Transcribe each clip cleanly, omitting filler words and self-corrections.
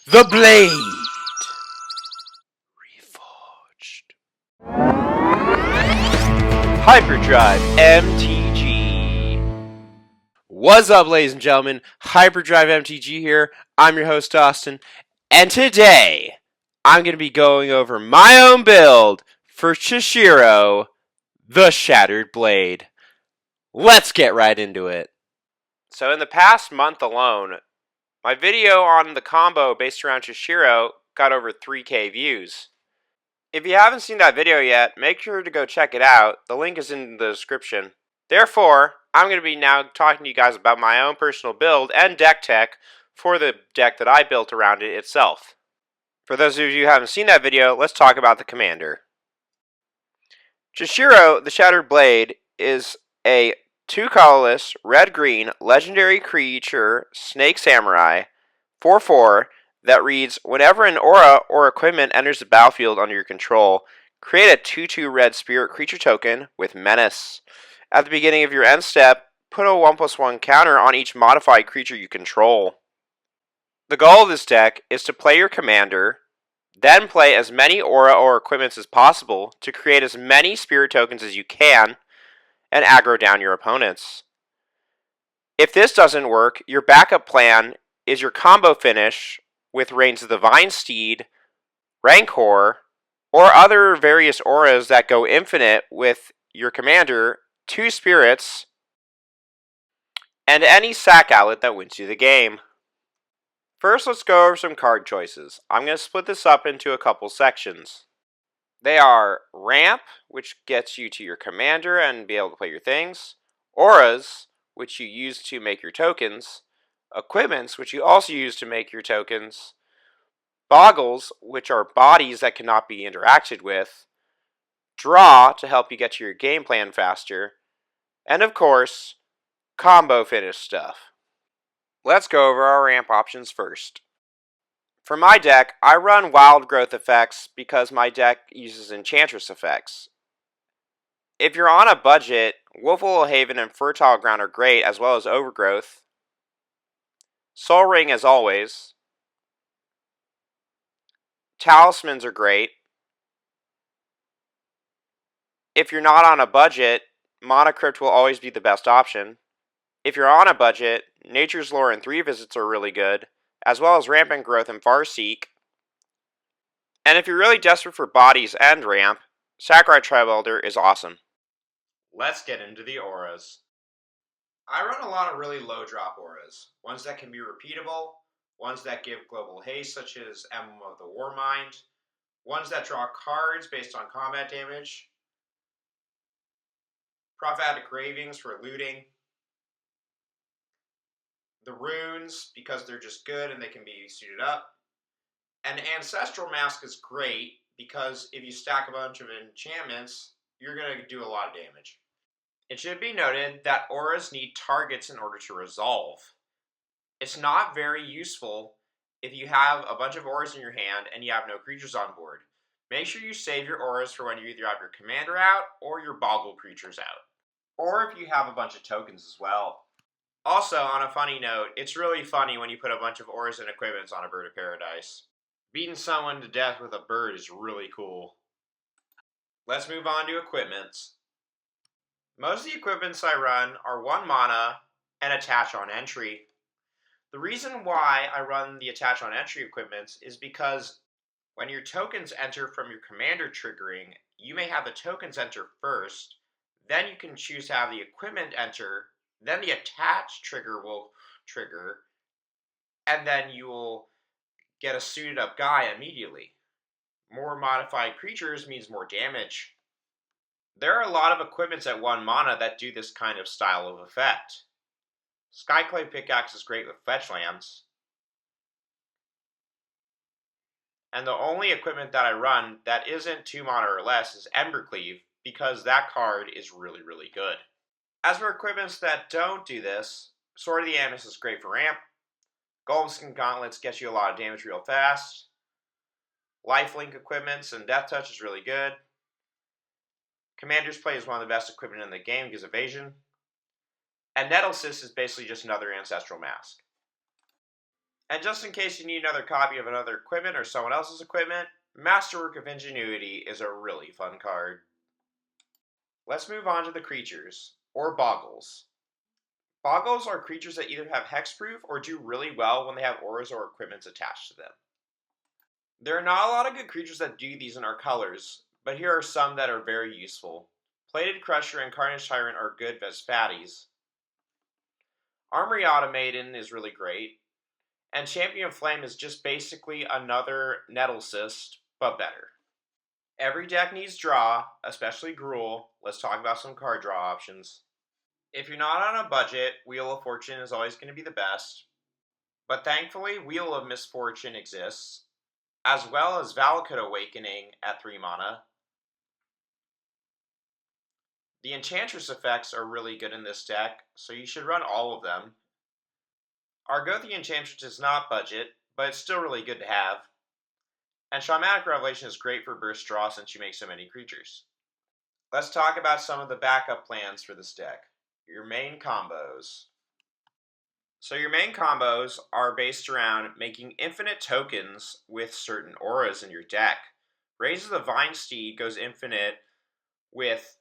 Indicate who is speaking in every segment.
Speaker 1: The Blade Reforged. Hyperdrive MTG. What's up, ladies and gentlemen? Hyperdrive MTG here. I'm your host, Austin. And today, I'm going to be going over my own build for Chishiro, the Shattered Blade. Let's get right into it. So in the past month alone, my video on the combo based around Chishiro got over 3K views. If you haven't seen that video yet, make sure to go check it out. The link is in the description. Therefore, I'm going to be now talking to you guys about my own personal build and deck tech for the deck that I built around it itself. For those of you who haven't seen that video, let's talk about the commander. Chishiro, the Shattered Blade, is a 2-colorless, red-green, legendary creature, Snake Samurai, 4/4, that reads, whenever an aura or equipment enters the battlefield under your control, create a 2/2 red spirit creature token with Menace. At the beginning of your end step, put a 1/1 counter on each modified creature you control. The goal of this deck is to play your commander, then play as many aura or equipments as possible to create as many spirit tokens as you can and aggro down your opponents. If this doesn't work, your backup plan is your combo finish with Reigns of the Vine Steed, Rancor, or other various auras that go infinite with your commander, 2 spirits, and any sack outlet that wins you the game. First, let's go over some card choices. I'm going to split this up into a couple sections. They are Ramp, which gets you to your commander and be able to play your things, Auras, which you use to make your tokens, Equipments, which you also use to make your tokens, Boggles, which are bodies that cannot be interacted with, Draw, to help you get to your game plan faster, and of course, combo finish stuff. Let's go over our ramp options first. For my deck, I run Wild Growth effects because my deck uses Enchantress effects. If you're on a budget, Wolfwillow Haven and Fertile Ground are great, as well as Overgrowth. Soul Ring, as always. Talismans are great. If you're not on a budget, Mana Crypt will always be the best option. If you're on a budget, Nature's Lore and 3 Visits are really good, as well as Rampant Growth and Farseek. And if you're really desperate for bodies and ramp, Sakurai Tribe Elder is awesome. Let's get into the auras. I run a lot of really low drop auras, ones that can be repeatable, ones that give global haste such as Emblem of the Warmind, ones that draw cards based on combat damage, Prophetic Ravings for looting, the runes because they're just good and they can be suited up, and Ancestral Mask is great because if you stack a bunch of enchantments, you're going to do a lot of damage. It should be noted that auras need targets in order to resolve. It's not very useful if you have a bunch of auras in your hand and you have no creatures on board. Make sure you save your auras for when you either have your commander out or your boggle creatures out. Or if you have a bunch of tokens as well. Also, on a funny note, it's really funny when you put a bunch of auras and equipments on a Bird of Paradise. Beating someone to death with a bird is really cool. Let's move on to equipments. Most of the equipments I run are 1 mana and attach on entry. The reason why I run the attach on entry equipments is because when your tokens enter from your commander triggering, you may have the tokens enter first, then you can choose to have the equipment enter, then the attach trigger will trigger, and then you will get a suited up guy immediately. More modified creatures means more damage. There are a lot of equipments at 1 mana that do this kind of style of effect. Skyclave Pickaxe is great with fetch lands. And the only equipment that I run that isn't 2 mana or less is Embercleave, because that card is really, really good. As for equipments that don't do this, Sword of the Amis is great for ramp. Golem Skin Gauntlets gets you a lot of damage real fast. Lifelink equipments and Death Touch is really good. Commander's Plate is one of the best equipment in the game, gives evasion. And Nettlecyst is basically just another Ancestral Mask. And just in case you need another copy of another equipment or someone else's equipment, Masterwork of Ingenuity is a really fun card. Let's move on to the creatures, or boggles. Boggles are creatures that either have hexproof or do really well when they have auras or equipments attached to them. There are not a lot of good creatures that do these in our colors, but here are some that are very useful. Plated Crusher and Carnage Tyrant are good as fatties. Armory Automaton is really great, and Champion of Flame is just basically another Nettle Cyst, but better. Every deck needs draw, especially Gruul. Let's talk about some card draw options. If you're not on a budget, Wheel of Fortune is always going to be the best, but thankfully Wheel of Misfortune exists, as well as Valakut Awakening at 3 mana. The Enchantress effects are really good in this deck, so you should run all of them. Argothian Enchantress is not budget, but it's still really good to have. And Shamanic Revelation is great for burst draw since you make so many creatures. Let's talk about some of the backup plans for this deck. Your main combos. So your main combos are based around making infinite tokens with certain auras in your deck. Raise of the Vine Steed goes infinite with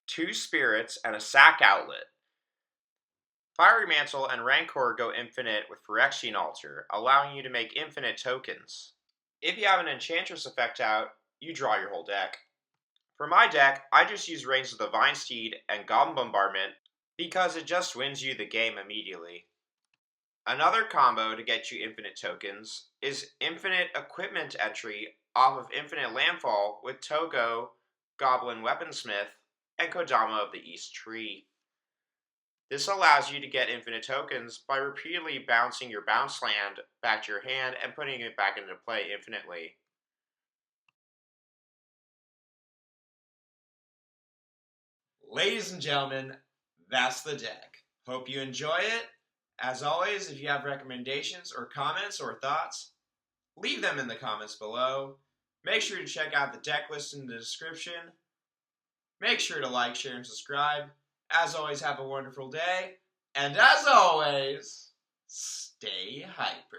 Speaker 1: 2 spirits and a sack outlet. Fiery Mantle and Rancor go infinite with Phyrexian Altar, allowing you to make infinite tokens. If you have an Enchantress effect out, you draw your whole deck. For my deck, I just use Reigns of the Vine Steed and Goblin Bombardment because it just wins you the game immediately. Another combo to get you infinite tokens is infinite equipment entry off of infinite landfall with Togo, Goblin Weaponsmith, and Kodama of the East Tree. This allows you to get infinite tokens by repeatedly bouncing your bounce land back to your hand and putting it back into play infinitely. Ladies and gentlemen, that's the deck. Hope you enjoy it. As always, if you have recommendations or comments or thoughts, leave them in the comments below. Make sure to check out the deck list in the description. Make sure to like, share, and subscribe. As always, have a wonderful day. And as always, stay hyped.